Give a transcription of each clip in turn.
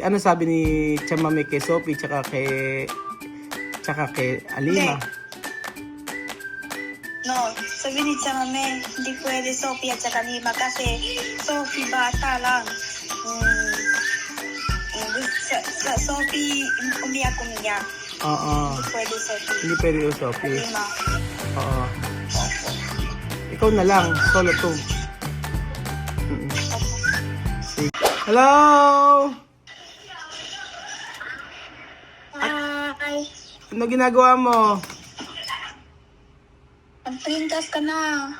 Ano sabi ni Chamame kay Sophie tsaka kay Alima? No, sabi ni Chamame, hindi pwede Sophie at saka Lima kasi Sophie bata lang. Sa Sophie, umiyak. Oo. Hindi pwede Sophie. Hindi pwede yung Sophie. Lima. Oo. Ikaw na lang, solo 2. Hello! Hi! Ano ginagawa mo? Magprintas ka na.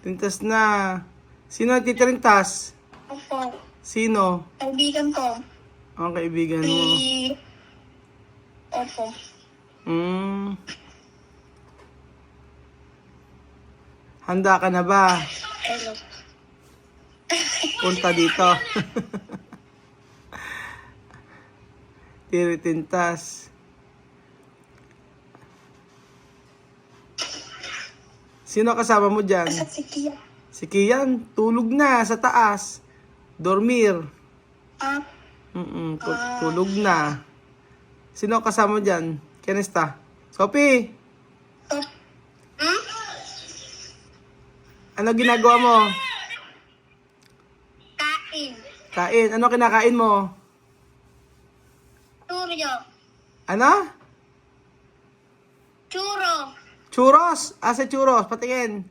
Tintas na. Sino ang titrintas? Opo. Sino? Kaibigan ko. Ang kaibigan mo. Opo. Handa ka na ba? Hello. Punta dito. Tiritintas. Sino kasama mo dyan? Asa si Kia? Si Kian, tulog na sa taas. Dormir. Ah, Tulog na. Sino kasama mo dyan? Kenesta? Sophie, ano ginagawa mo? kain. Kain. Ano kinakain mo? Churro. Ano? Churro. Churros. Asa churros? Patingin.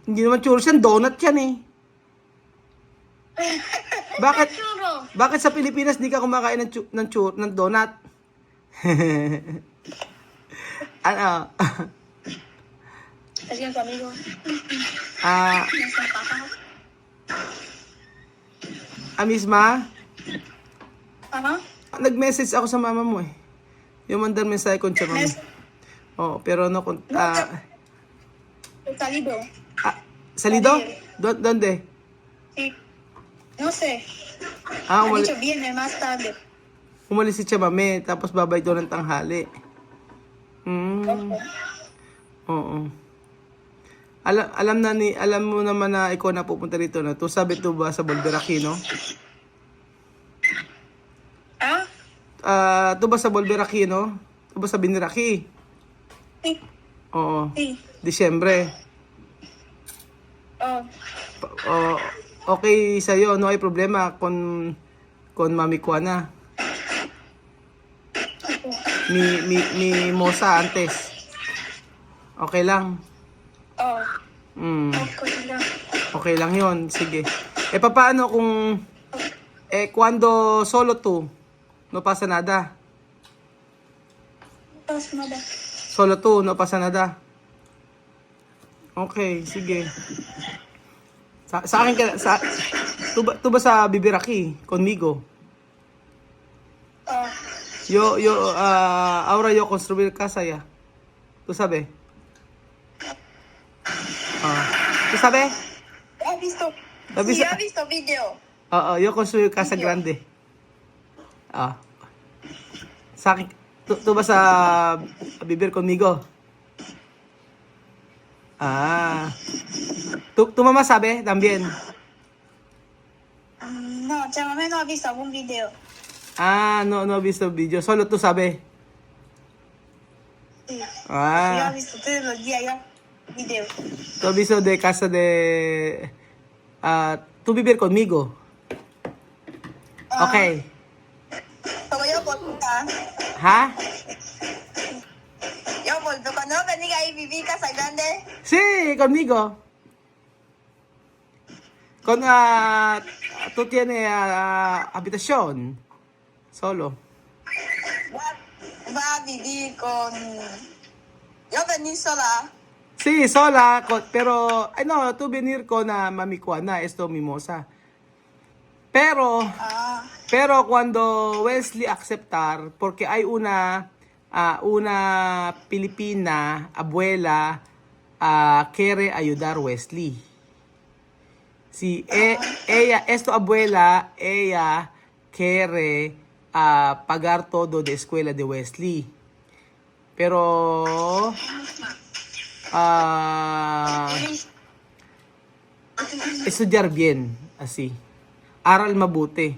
Hindi naman churros yan. Donut yan eh. Bakit? Churro. Bakit sa Pilipinas di ka kumakain ng donut? Ano? Kasi yung sabi ko, Ah, nasa papa ko. Misma? Ano? Nag-message ako sa mama mo eh. Yung mandar mensahe ko siya mama. Oh, pero no Salido. Salido? ¿Dónde? Sí. No sé. Ah, Ha dicho viene más tarde. umalis si Chamame, tapos babay doon ng tanghali. Opo. Oo. Alam mo naman na ikaw na pupunta dito na. To sabi to ba sa Bolberaki, no? Ah? To ba sa Bolberaki, no? To ba sa Biniraki? Sí. Oo. Sí. Disyembre. Oh. Okay sa'yo, no hay problema con Mami Kuana. Mi mosa antes. Okay lang. Oh. Okay. Okay lang. Okay lang yon. Sige. Paano kung cuando solo tu? No pasa nada. Tapos na ba? Solo tu, no pasa nada. Okay, sige. Sa akin ka tu ba sa Bibiraki conmigo? Oh. Ahora yo construir casa ya. ¿Tú sabes? ¿Tú sabes? ¿Has visto? ¿Has Sí, visto? ha visto video. Yo construir casa Video. grande. Sa akin, tu ba sa vivir conmigo? Tu mamá sabe también. No, Chamame no ha visto algún video. No he visto el video. Solo tú sabes. Sí. Yo ha Ah, visto todos los días ya video. tú has visto de casa de... tú vivir conmigo. Okay. Como yo por ¿Ha? yo por cuando venga ahí vivir casa grande. Sí, conmigo. Tú tienes habitación. Solo. Va a vivir con. Yo venir sola. Sí, sola. Pero, no, tú venir con Mami Kuana. Esto mimosa. Pero cuando Wesley aceptar, porque hay una Pilipina, abuela, quiere ayudar Wesley. Si ella, abuela, ella quiere pagar todo de escuela de Wesley. Pero estudiar bien, así. Aral mabuti.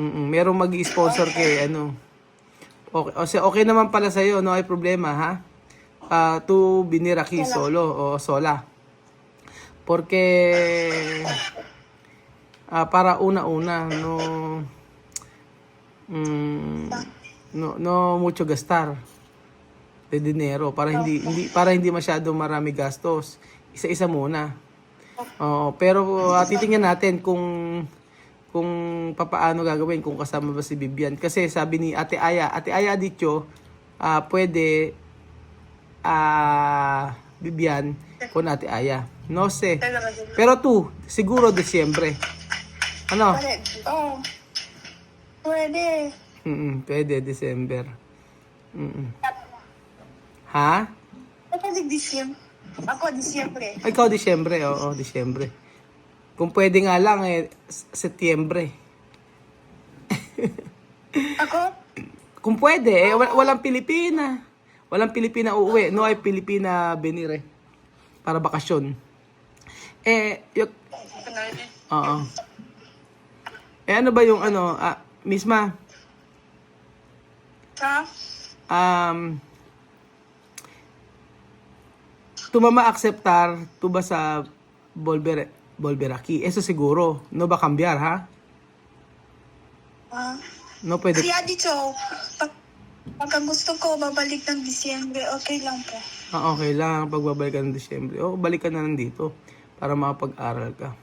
Merong mag-sponsor kay ano. Okay, okay naman pala sa'yo, no ay problema, ha? To biniraki solo o sola. Porque para una-una, no mucho gastar de dinero para hindi masyado marami gastos. Isa-isa muna. Pero titingnan natin kung papaano gagawin kung kasama ba si Bibian. Kasi sabi ni Ate Aya Dicho, pwede Bibian con Ate Aya. No sé. Pero siguro Disyembre. Ano? Pwede. Pwede December. Ha? Ako Disyembre. Ako Disyembre. Ikaw Disyembre, oo, Disyembre. Kung pwede nga lang Setyembre. Ako? Kung pwede, walang Pilipina. Walang Pilipina uuwi. No ay Pilipina benire. Para bakasyon. Oo. Ano ba yung Misma? Ha? Tu mamá aceptar, tu vas a volver aquí. Eso seguro. No va a cambiar, ha? No pwede. Kaya dito, pagka gusto ko, babalik ng Disyembre, okay lang po. Okay lang. Pagbabalik ka ng Disyembre. Balik ka na nandito para makapag-aral ka.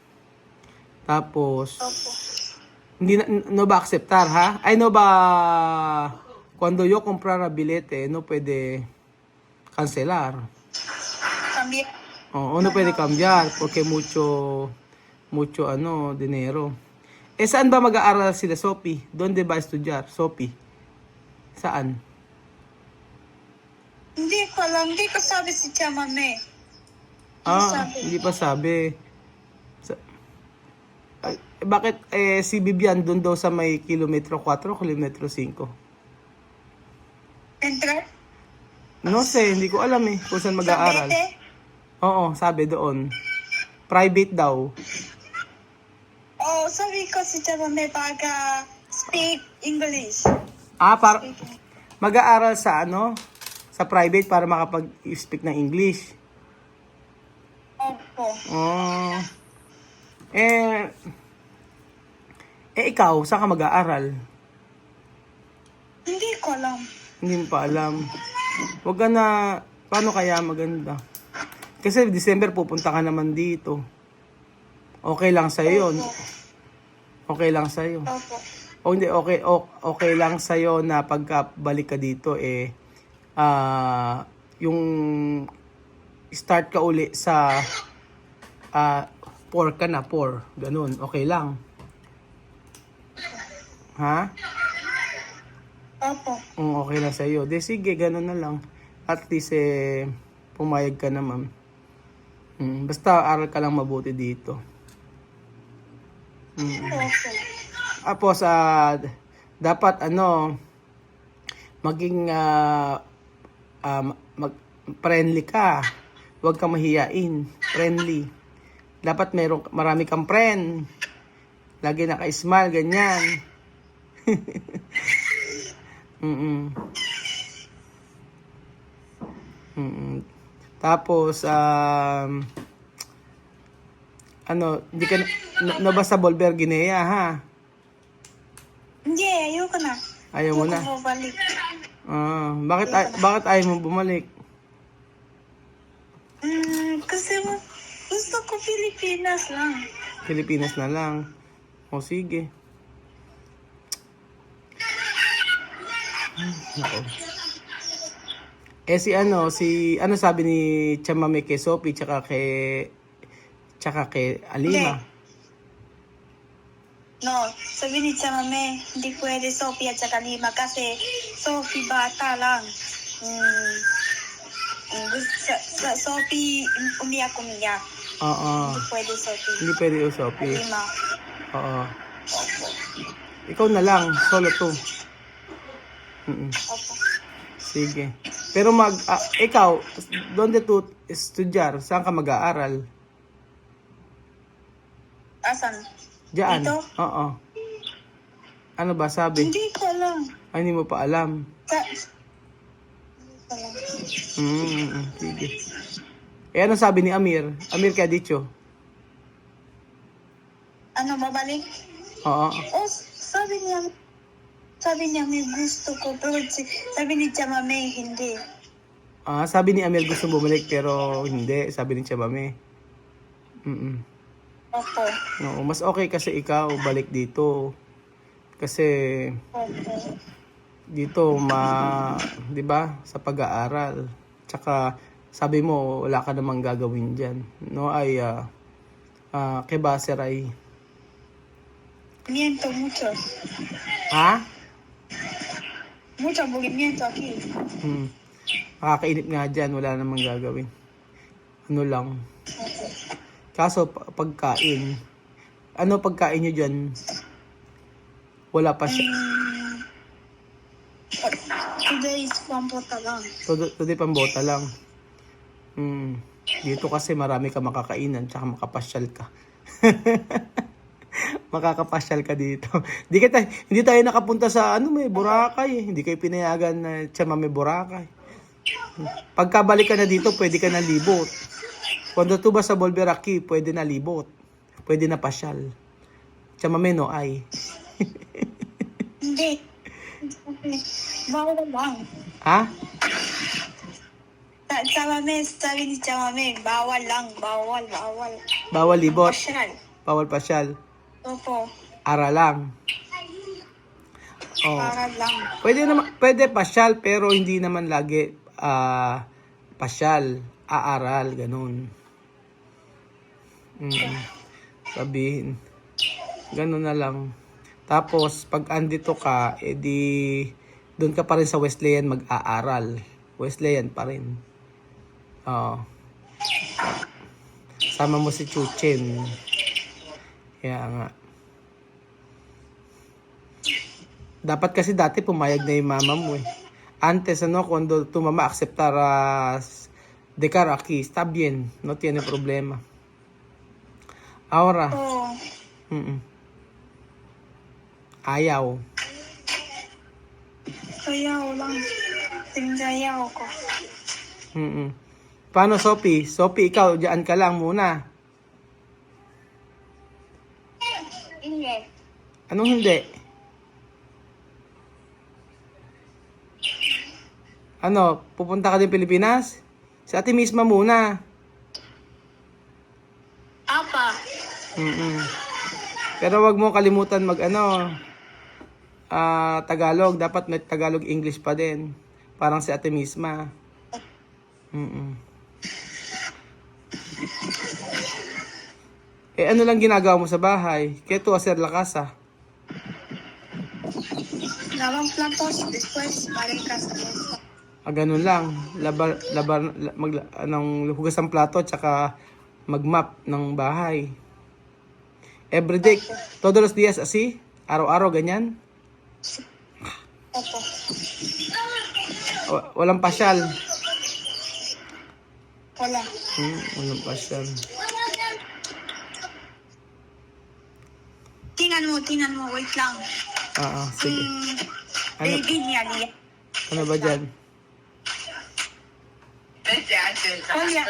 Tapos, Opo. no va a aceptar, ha? Ay, no va... Cuando yo comprara bilete, no pwede cancelar. Kami, No pwede cambiar porque mucho dinero. Saan ba mag-aaral sila, Sophie? Donde ba estudiar, Sophie? Saan? hindi ko alam, hindi ko sabi si Chamame. Hindi pa sabi. Bakit si Bibian doon daw sa may kilometro 4, kilometro 5? Entrar? No sé, hindi ko alam kung saan Sa mag-aaral. Bete? Oo, sabi doon. Private daw. Sabi ko si Chamame pagka speak English. Para mag-aaral sa sa private para makapag-speak ng English. Opo. Ikaw, saan ka mag-aaral? Hindi ko alam. Hindi mo pa alam. Wag ka na, paano kaya maganda? Kasi December pupunta ka naman dito. Okay lang sa'yo yun. Okay lang sa'yo. Opo. Hindi, okay lang sa'yo na pagkabalik ka dito yung start ka uli sa 4 ka na, 4. Ganun, okay lang. Ha? Opo. Okay na sa'yo. Sige, ganun na lang. At least, pumayag ka naman. Basta aral ka lang mabuti dito. Opo. Tapos, dapat, maging, friendly ka. Huwag kang mahiyain. Friendly. Dapat marami kang friend. Lagi naka-smile, ganyan. Tapos, hindi ka nabasa Volver Guinea, ha? Hindi, ayoko na. Ayaw mo na. Ayoko bumalik. Bakit ayaw mo bumalik? Kasi gusto ko Pilipinas lang. Pilipinas na lang. Sige. Nako. Ano sabi ni Chamame kay Sophie tsaka kay Alima? No, sabi ni Chamame, hindi pwede Sophie at saka Lima kasi Sophie bata lang. Sophie umiyak. Oo. Hindi pwede Sophie. Hindi pwede yung Sophie. Lima. Oo. Ikaw na lang, solo to. Opo. Sige. Pero ikaw, donde tu estudiar? Saan ka mag-aaral? Asan? Diyan. Dito? Oo. Ano ba sabi? Hindi ko alam. Ay, hindi mo pa alam. Hindi ko alam. Sige. Eh, ano sabi ni Amir? Amir kaya dicho? Ano, mabalik? Oo. Oh, sabi niya may gusto ko, pero sabi ni Chamame, hindi. Sabi ni Amir gusto bumalik pero hindi. Sabi ni Chamame. Opo. Oo, mas okay kasi ikaw balik dito. Kasi Opo. dito 'di ba, sa pag-aaral. Tsaka sabi mo wala ka namang gagawin diyan. No ay kay Baseray. Miento mucho. Ha? Mucho movimiento aquí. Nakakainip nga dyan, wala namang gagawin. Ano lang. Opo. Kaso pagkain. Ano pagkain nyo dyan? Wala pa siya. Today is pampota lang. Today pambota lang. Dito kasi marami ka makakainan tsaka makapasyal ka. Makakapasyal ka dito. Hindi tayo nakapunta sa may Boracay. Hindi kayo pinayagan na Chamame Boracay. Pagkabalik ka na dito, pwede ka na libot. Cuando tu vas a volver aquí, pwede na libot. Pwede na pasyal. Chamame no ay. Hindi. Bawal lang. Ha? Sabi ni Chamame, bawal lang. Bawal. Bawal libot. Pasyal. Bawal pasyal. Opo. Ara lang. Oh. Para lang. Pwede pasyal pero hindi naman lagi pasyal, aaral, ganun. Sabihin. Ganun na lang. Tapos pag andito ka, edi doon ka pa rin sa Wesleyan mag-aaral. Wesleyan pa rin. Sama mo si Chuchen. Kaya nga. Dapat kasi dati pumayag na yung mama mo eh. Antes, cuando tu mamá aceptaras dejar aquí, está bien, no tiene problema. Ahora, Oo. ayaw. Sayaw lang. Sinayaw ko. Paano, Sophie? Sophie, ikaw, dyan ka lang muna. Hindi. Anong hindi? Ano, pupunta ka din Pilipinas? Sa ate misma muna. Apa. Pero wag mo kalimutan Tagalog. Dapat may Tagalog-English pa din. Parang si ate misma. Ano lang ginagawa mo sa bahay? Kaya to hacer la casa. Lavang platos, después balik ka sa mesa. Ganun lang. Hugas ng plato tsaka mag-map ng bahay. Everyday, todos los días así? Araw-araw ganyan? Opo. Walang pasyal. Wala. Walang pasyal. Tingnan mo, wait lang. Sige. Baby niya, Lia. Ano ba dyan? Oh, yeah.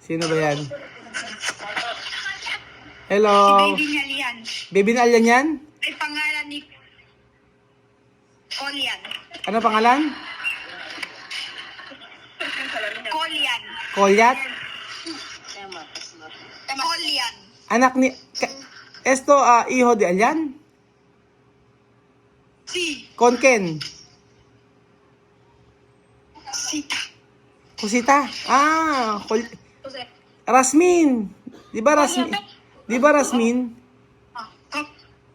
Sino ba yan? Hello? Baby niya, Lian. Baby na alyan yan? Ay, pangalan ni Kolian. Ano pangalan? Kolian. Kolyat? Kolian. Anak ni... Esto, hijo de alyan? Si. Konken? Sita. Kusita? Rasmin. Di ba Rasmin? Di ba Rasmin?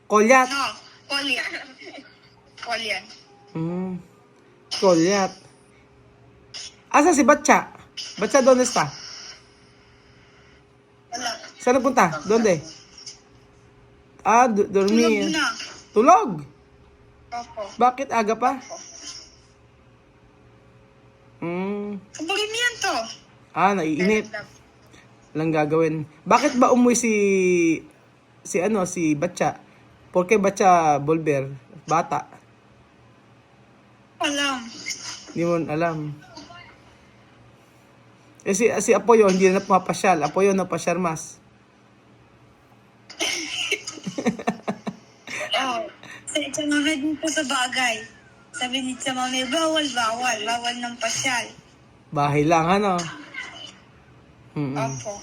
Kolyat. No, Kolian. Kolian. Kolyat. Asa si Batcha? Batcha, ¿dónde está? Wala. Saan nagpunta? ¿Dónde? Tulog Dormi. na. Tulog? Opo. Bakit aga pa? Aburrimiento. Naiinit. Walang gagawin. Bakit ba umuwi si Batya? Porque Batya Bolber, bata. Alam. Hindi mo alam. Eh si Apoyo, hindi na pumapasyal. Apoyo na pasyal mas. Oh. Sa mga din po sa bagay. Sabi ni sa mami, bawal ng pasyal. Bahay lang, ano? Opo.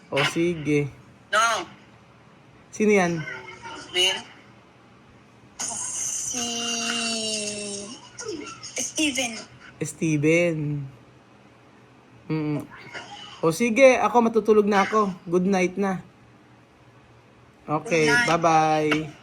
O, sige. No. Sino yan? Min? Si Steven. Steven. O, sige. Ako, matutulog na ako. Good night na. Okay, Good night. bye-bye.